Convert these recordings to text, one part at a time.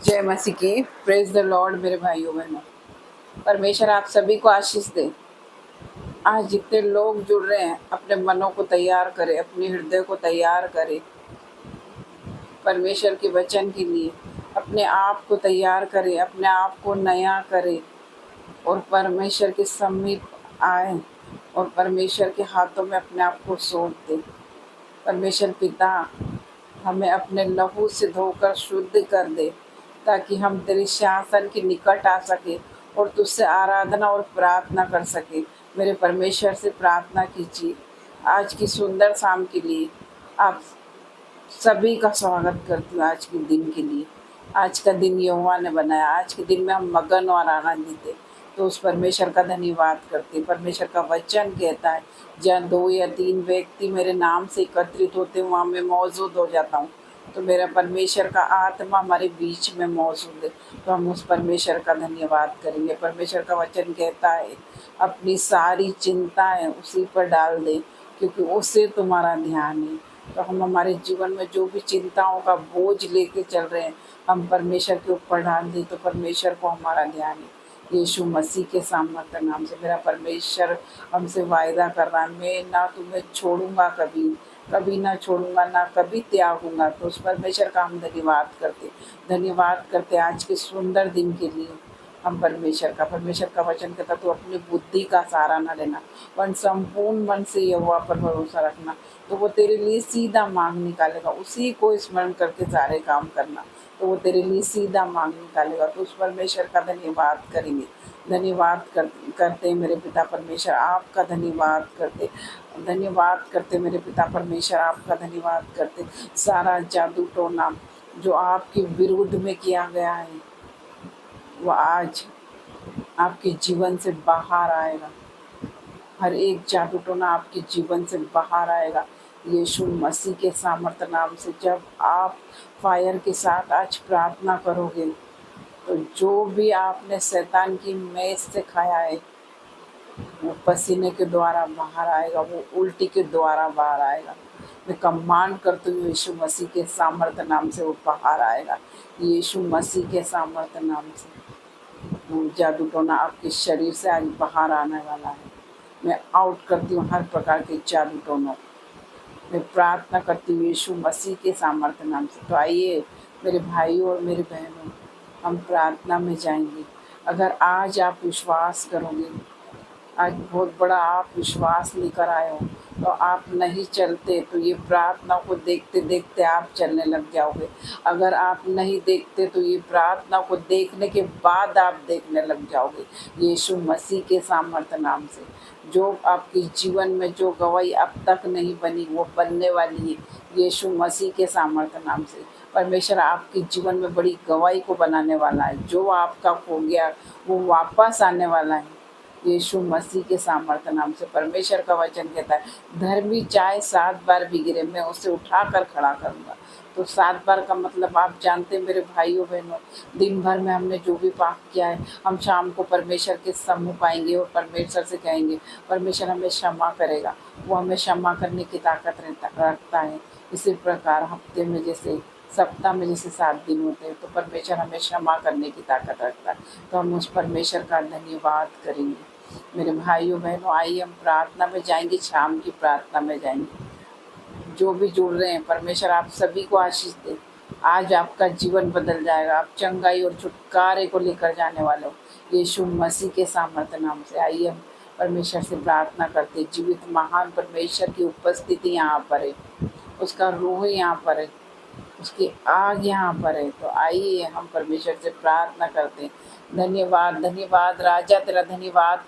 जय मसीह की। Praise the Lord मेरे भाइयों बहनों। परमेश्वर आप सभी को आशीष दे। आज जितने लोग जुड़ रहे हैं अपने मनों को तैयार करें, अपने हृदय को तैयार करें परमेश्वर के वचन के लिए। अपने आप को तैयार करें, अपने आप को नया करें और परमेश्वर के समीप आए और परमेश्वर के हाथों में अपने आप को सौंप दें। परमेश्वर पिता हमें अपने लहू से धोकर शुद्ध कर दे ताकि हम तेरे सिंहासन के निकट आ सके और तुझसे आराधना और प्रार्थना कर सके। मेरे परमेश्वर से प्रार्थना कीजिए आज की सुंदर शाम के लिए। आप सभी का स्वागत करती हूँ आज के दिन के लिए। आज का दिन यहोवा ने बनाया, आज के दिन में हम मगन और आनंदित हैं, तो उस परमेश्वर का धन्यवाद करते हैं। परमेश्वर का वचन कहता है, जहाँ 2 या 3 व्यक्ति मेरे नाम से एकत्रित होते हैं वहाँ मैं मौजूद हो जाता हूँ। तो मेरा परमेश्वर का आत्मा हमारे बीच में मौजूद है, तो हम उस परमेश्वर का धन्यवाद करेंगे। परमेश्वर का वचन कहता है, अपनी सारी चिंताएं उसी पर डाल दे क्योंकि उससे तुम्हारा ध्यान है। तो हम हमारे जीवन में जो भी चिंताओं का बोझ लेके चल रहे हैं, हम परमेश्वर के ऊपर डाल दें तो परमेश्वर को हमारा ध्यान है। यीशु मसीह के सामर्थ्य नाम से मेरा परमेश्वर हमसे वायदा कर रहा है, मैं ना तुम्हें छोड़ूंगा, कभी कभी ना छोड़ूंगा, ना कभी त्यागूंगा। तो उस परमेश्वर का हम धन्यवाद करते आज के सुंदर दिन के लिए। हम परमेश्वर का वचन कहता, तो अपनी बुद्धि का सहारा न लेना पर संपूर्ण मन से यहोवा पर भरोसा रखना, तो वो तेरे लिए सीधा मार्ग निकालेगा। उसी को स्मरण करके सारे काम करना, तो वो तेरे लिए सीधा मार्ग निकालेगा। तो उस परमेश्वर का धन्यवाद करेंगे। करते मेरे पिता परमेश्वर, आपका धन्यवाद करते मेरे पिता परमेश्वर, आपका धन्यवाद करते। सारा जादू टोना जो आपके विरुद्ध में किया गया है वो आज आपके जीवन से बाहर आएगा। हर एक जादू टोना आपके जीवन से बाहर आएगा यीशु मसीह के सामर्थ्य नाम से। जब आप फायर के साथ आज प्रार्थना करोगे तो जो भी आपने शैतान की मेज से खाया है वो पसीने के द्वारा बाहर आएगा, वो उल्टी के द्वारा बाहर आएगा। मैं कमांड करती हूँ यीशु मसीह के सामर्थ्य नाम से वो बाहर आएगा। यीशु मसीह के सामर्थ्य नाम से वो जादू टोना आपके शरीर से आज बाहर आने वाला है। मैं आउट करती हूँ हर प्रकार के जादू टोनों। मैं प्रार्थना करती हूँ यीशु मसीह के सामर्थ्य नाम से। तो आइए मेरे भाइयों और मेरे बहनों, हम प्रार्थना में जाएंगे। अगर आज आप विश्वास करोगे, आज बहुत बड़ा आप विश्वास लेकर आए हो, तो आप नहीं चलते तो ये प्रार्थना को देखते देखते आप चलने लग जाओगे। अगर आप नहीं देखते तो ये प्रार्थना को देखने के बाद आप देखने लग जाओगे। यीशु मसीह के सामर्थ्य नाम से जो आपके जीवन में जो गवाही अब तक नहीं बनी वो बनने वाली है यीशु मसीह के सामर्थ्य नाम से। परमेश्वर आपके जीवन में बड़ी गवाही को बनाने वाला है। जो आपका खो गया वो वापस आने वाला है यीशु मसीह के सामर्थ्य नाम से। परमेश्वर का वचन कहता है, धर्मी चाहे 7 बार भी गिरे मैं उसे उठाकर खड़ा करूंगा। तो 7 बार का मतलब आप जानते हैं मेरे भाइयों बहनों, दिन भर में हमने जो भी पाप किया है हम शाम को परमेश्वर के सम्मुख पाएंगे और परमेश्वर से कहेंगे, परमेश्वर हमें क्षमा करेगा। वो हमें क्षमा करने की ताकत रखता है। इसी प्रकार हफ्ते में जैसे सप्ताह में जैसे 7 दिन होते हैं, तो परमेश्वर हमें क्षमा करने की ताकत रखता है। तो हम उस परमेश्वर का धन्यवाद करेंगे। मेरे भाइयों बहनों, आइए हम प्रार्थना में जाएंगे, शाम की प्रार्थना में जाएंगे। जो भी जुड़ रहे हैं परमेश्वर आप सभी को आशीष दे। आज आपका जीवन बदल जाएगा, आप चंगाई और छुटकारे को लेकर जाने वाले हो यीशु मसीह के सामर्थ्य नाम से। आइए हम परमेश्वर से प्रार्थना करते। जीवित महान परमेश्वर की उपस्थिति यहाँ पर है, उसका रूह यहाँ पर है, उसकी आग यहाँ पर है। तो आइए हम परमेश्वर से प्रार्थना करते हैं। धन्यवाद राजा, तेरा धन्यवाद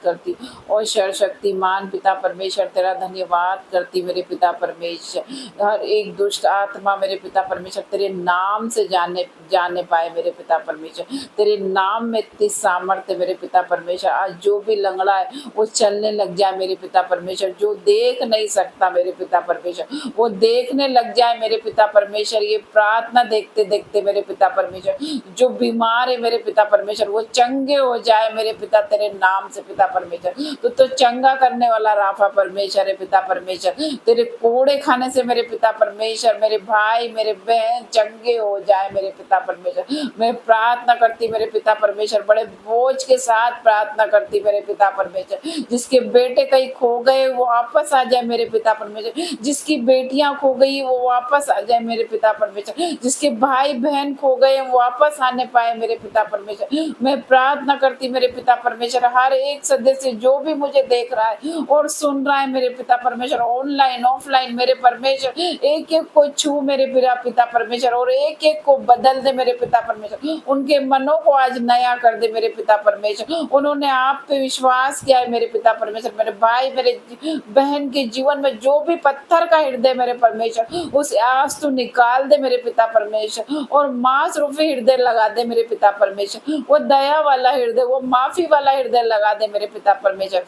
करती और सर्वशक्तिमान पिता परमेश्वर तेरा धन्यवाद करती मेरे पिता परमेश्वर। हर एक दुष्ट आत्मा मेरे पिता परमेश्वर तेरे नाम से जाने पाए मेरे पिता परमेश्वर। तेरे नाम में इतनी सामर्थ्य मेरे पिता परमेश्वर। आज जो भी लंगड़ा है वो चलने लग जाए मेरे पिता परमेश्वर। जो देख नहीं सकता मेरे पिता परमेश्वर वो देखने लग जाए मेरे पिता परमेश्वर। ये प्रार्थना देखते देखते मेरे पिता परमेश्वर, जो बीमार है मेरे पिता परमेश्वर वो चंगे हो जाए मेरे पिता तेरे नाम से पिता परमेश्वर। तो चंगा करने वाला राफा परमेश्वर है पिता परमेश्वर। तेरे कोड़े खाने से मेरे पिता परमेश्वर मेरे भाई मेरे बहन चंगे हो जाए मेरे पिता पिता परमेश्वर। मैं प्रार्थना करती मेरे पिता परमेश्वर, बड़े बोझ के साथ प्रार्थना करती मेरे पिता परमेश्वर, जिसके बेटे कहीं खो गए वो वापस आ जाए मेरे पिता परमेश्वर, जिसकी बेटियां खो गई वो वापस आ जाए मेरे पिता परमेश्वर, जिसके भाई बहन खो गए वो वापस आने पाए मेरे पिता परमेश्वर। मैं प्रार्थना करती मेरे पिता परमेश्वर, हर एक सदस्य जो भी मुझे देख रहा है और सुन रहा है मेरे पिता परमेश्वर, ऑनलाइन ऑफलाइन मेरे परमेश्वर, एक एक को छू मेरे पिता परमेश्वर, और एक एक को बदल दे मेरे पिता परमेश्वर, उनके मनों को आज नया कर दे मेरे पिता परमेश्वर। उन्होंने आप पे विश्वास किया है मेरे पिता परमेश्वर, मेरे भाई मेरे बहन के जीवन में जो भी पत्थर का हृदय मेरे परमेश्वर, उसे आज तू निकाल दे मेरे पिता परमेश्वर, और मांस रूपी हृदय लगा दे मेरे पिता परमेश्वर, वो दया वाला हृदय, वो माफी वाला हृदय लगा दे मेरे पिता परमेश्वर।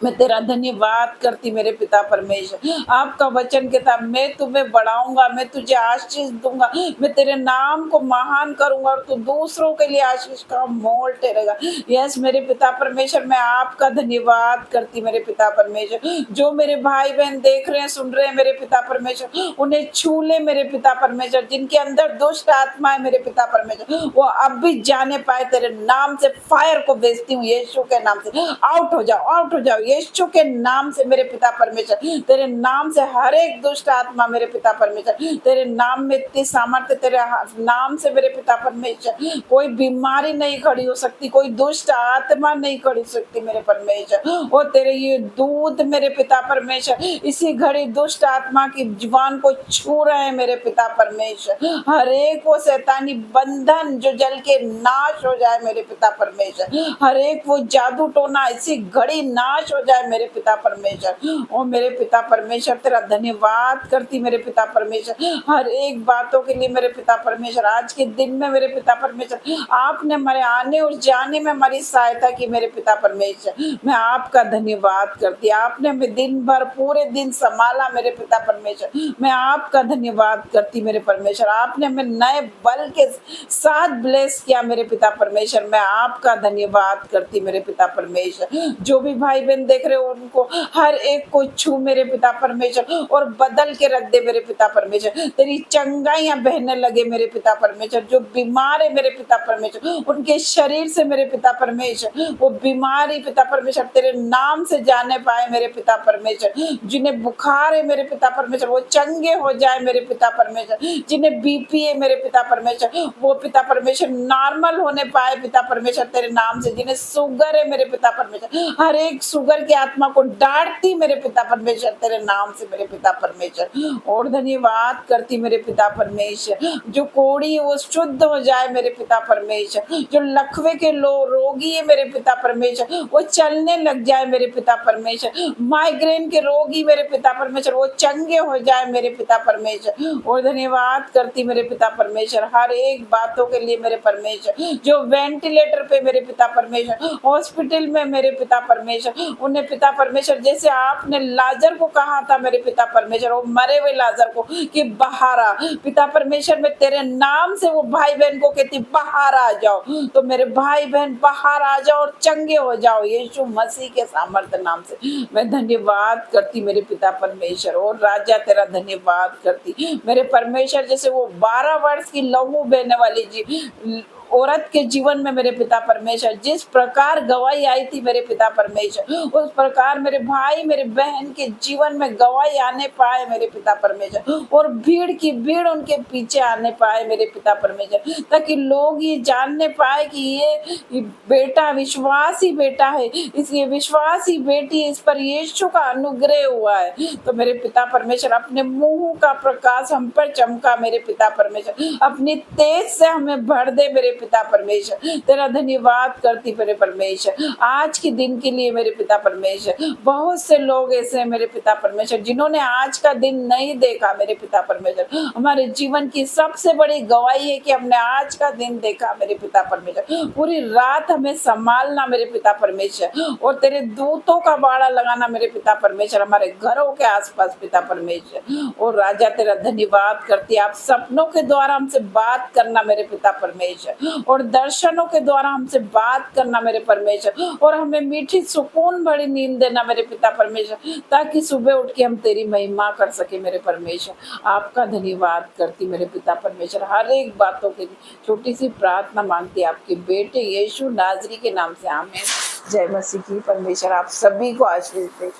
मैं तेरा धन्यवाद करती मेरे पिता परमेश्वर। आपका वचन कहता, मैं तुम्हें बढ़ाऊंगा, मैं तुझे आशीष दूंगा, मैं तेरे नाम को महान करूंगा और तू दूसरों के लिए आशीष का मोल ठहरेगा। यस मेरे पिता परमेश्वर, मैं आपका धन्यवाद करती मेरे पिता परमेश्वर। जो मेरे भाई बहन देख रहे हैं सुन रहे हैं मेरे पिता परमेश्वर, उन्हें छू ले मेरे पिता परमेश्वर। जिनके अंदर दुष्ट आत्मा है मेरे पिता परमेश्वर, वो अब भी जाने पाए। तेरे नाम से फायर को भेजती हूँ, यीशु के नाम से आउट हो जाओ, आउट हो जाओ यीशु के नाम से मेरे पिता परमेश्वर। तेरे नाम से हर एक दुष्ट आत्मा मेरे पिता परमेश्वर, तेरे नाम में इतनी सामर्थ्य, तेरे नाम से मेरे पिता परमेश्वर कोई बीमारी नहीं खड़ी हो सकती, कोई दुष्ट आत्मा नहीं खड़ी हो सकती मेरे परमेश्वर। और तेरे ये दूत मेरे पिता परमेश्वर इसी घड़ी दुष्ट आत्मा की जीवन को छू रहे हैं मेरे पिता परमेश्वर। हर एक वो शैतानी बंधन जो जल के नाश हो जाए मेरे पिता परमेश्वर, हर एक वो जादू टोना इसी घड़ी नाश हो जाए मेरे पिता परमेश्वर। ओ मेरे पिता परमेश्वर, तेरा धन्यवाद करती मेरे पिता परमेश्वर, हर एक बातों के लिए मेरे पिता परमेश्वर। आज के दिन में मेरे पिता परमेश्वर आपने हमारे आने और जाने में हमारी सहायता की मेरे पिता परमेश्वर। मैं आपका धन्यवाद करती, आपने हमें दिन भर पूरे दिन संभाला मेरे पिता परमेश्वर। मैं आपका धन्यवाद करती मेरे परमेश्वर, आपने हमें नए बल के साथ ब्लेस किया मेरे पिता परमेश्वर। मैं आपका धन्यवाद करती मेरे पिता परमेश्वर। जो भी भाई बहन देख रहे हो उनको हर एक को छू मेरे पिता परमेश्वर और बदल के रख दे मेरे पिता परमेश्वर। तेरी चंगाइयां बहने लगे मेरे पिता परमेश्वर। जो बीमार है मेरे पिता परमेश्वर, उनके शरीर से मेरे पिता परमेश्वर वो बीमारी पिता परमेश्वर तेरे नाम से जाने पाए मेरे पिता परमेश्वर। जिन्हें बुखार है मेरे पिता परमेश्वर वो चंगे हो जाए मेरे पिता परमेश्वर। जिन्हें बीपी है मेरे पिता परमेश्वर वो पिता परमेश्वर नॉर्मल होने पाए पिता परमेश्वर तेरे नाम से। जिन्हें शुगर है मेरे पिता परमेश्वर, हर एक शुगर की आत्मा को डांटती मेरे पिता परमेश्वर तेरे नाम से मेरे पिता परमेश्वर। और धन्यवाद करती मेरे पिता परमेश्वर। जो कोढ़ी है वो शुद्ध हो जाए मेरे पिता परमेश्वर। जो लकवे के रोगी है मेरे पिता परमेश्वर वो चलने लग जाए मेरे पिता परमेश्वर। माइग्रेन के रोगी मेरे पिता परमेश्वर वो चंगे हो जाए मेरे पिता परमेश्वर। और धन्यवाद करती मेरे पिता परमेश्वर हर एक बातों के लिए मेरे परमेश्वर। जो वेंटिलेटर पे मेरे पिता परमेश्वर, हॉस्पिटल में मेरे पिता परमेश्वर, उन्हें पिता परमेश्वर जैसे आपने लाजर को कहा था मेरे पिता परमेश्वर, वो मरे हुए लाजर को कि बाहर आ, पिता परमेश्वर मैं तेरे नाम से वो भाई बहन को कहती बाहर आ जाओ। तो मेरे भाई बहन बाहर आ जाओ और चंगे हो जाओ यीशु मसीह के सामर्थ्य नाम से। मैं धन्यवाद करती मेरे पिता परमेश्वर। और राजा तेरा धन्यवाद करती मेरे परमेश्वर। जैसे वो 12 वर्ष की लहू बहने वाली जी औरत के जीवन में मेरे पिता परमेश्वर जिस प्रकार गवाही आई थी मेरे पिता परमेश्वर, उस प्रकार मेरे भाई मेरे बहन के जीवन में गवाही आने पाए मेरे पिता परमेश्वर। और भीड़ की भीड़ उनके पीछे आने पाए मेरे पिता परमेश्वर, ताकि लोग ये जानने पाए कि ये बेटा विश्वासी बेटा है, इसलिए विश्वासी बेटी है, इस पर यीशु का अनुग्रह हुआ है। तो मेरे पिता परमेश्वर अपने मुंह का प्रकाश हम पर चमका मेरे पिता परमेश्वर, अपनी तेज से हमें भर दे मेरे पिता परमेश्वर। तेरा धन्यवाद करती मेरे परमेश्वर आज के दिन के लिए मेरे पिता परमेश्वर। बहुत से लोग ऐसे हैं मेरे पिता परमेश्वर जिन्होंने आज का दिन नहीं देखा मेरे पिता परमेश्वर। हमारे जीवन की सबसे बड़ी गवाही है कि हमने आज का दिन देखा मेरे पिता परमेश्वर। पूरी रात हमें संभालना मेरे पिता परमेश्वर, और तेरे दूतों का बाड़ा लगाना मेरे पिता परमेश्वर हमारे घरों के आसपास पिता परमेश्वर। और राजा तेरा धन्यवाद करती आप सपनों के द्वारा हमसे बात करना मेरे पिता परमेश्वर। परमेश्वर, और दर्शनों के द्वारा हमसे बात करना मेरे परमेश्वर, और हमें मीठी सुकून भरी नींद देना मेरे पिता परमेश्वर, ताकि सुबह उठ के हम तेरी महिमा कर सके मेरे परमेश्वर। आपका धन्यवाद करती मेरे पिता परमेश्वर, हर एक बातों के लिए छोटी सी प्रार्थना मांगती आपके बेटे यीशु नाजरी के नाम से, आमीन। जय मसीह की। परमेश्वर आप सभी को आशीष दे।